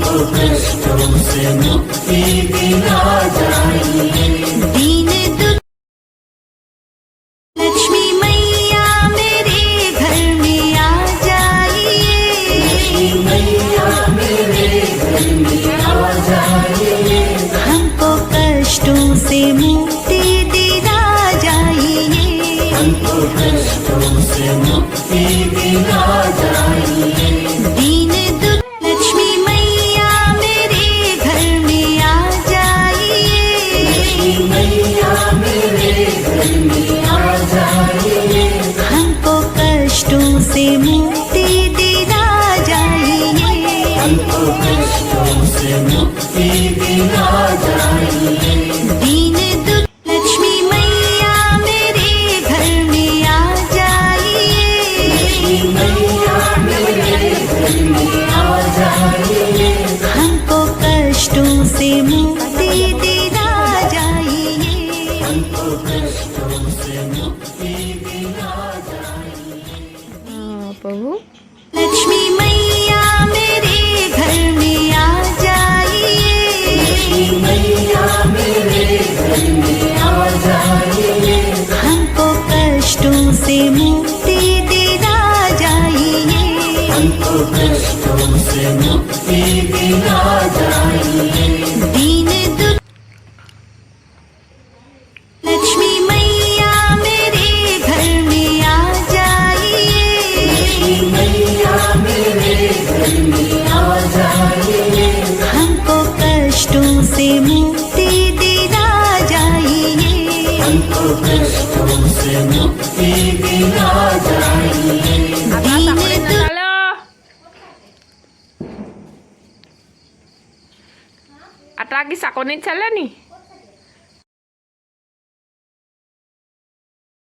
हमको कष्टों से मुक्ति दिला जाइए। दीन दुख लक्ष्मी मैया मेरे घर में आ जाइए। लक्ष्मी मैया मेरे घर में आ जाइए। हमको कष्टों से मुक्ति दिला जाइए। हमको कष्टों से मुक्ति दिला जाइए। दीन दुख लक्ष्मी मैया मेरे घर में आ जाइए। लक्ष्मी मैया मेरे घर में आ जाइए। हमको कष्टों से मुक्ति दिला जाइए। हमको कष्टों से मुक्ति दिला जाइए। दीन दुख लक्ष्मी मैया मेरे घर में आ जाइए। लक्ष्मी मैया मेरे घर में आ जाइए। हमको कष्टों से मुक्ति दिला जाइए। हमको कष्टों से मुक्ति दिला जाइए। प्रभु लक्ष्मी मैया मेरे घर में आ जाइए। लक्ष्मी मैया मेरे घर में आ जाइए। हमको कष्टों से मुक्ति दिला जाइए। हमको कष्टों से मुक्ति दिला जाइए। दीन दुख लक्ष्मी मैया मेरे घर में आ जाइए। लक्ष्मी मैया मेरे घर में आ जाइए। हमको कष्टों से मुक्ति दिला जाइए। हमको कष्टों से मुक्ति दिला जाइए। दीन दुख ચાલો આ ટ્રાકી સાકો નહીં ચાલે ની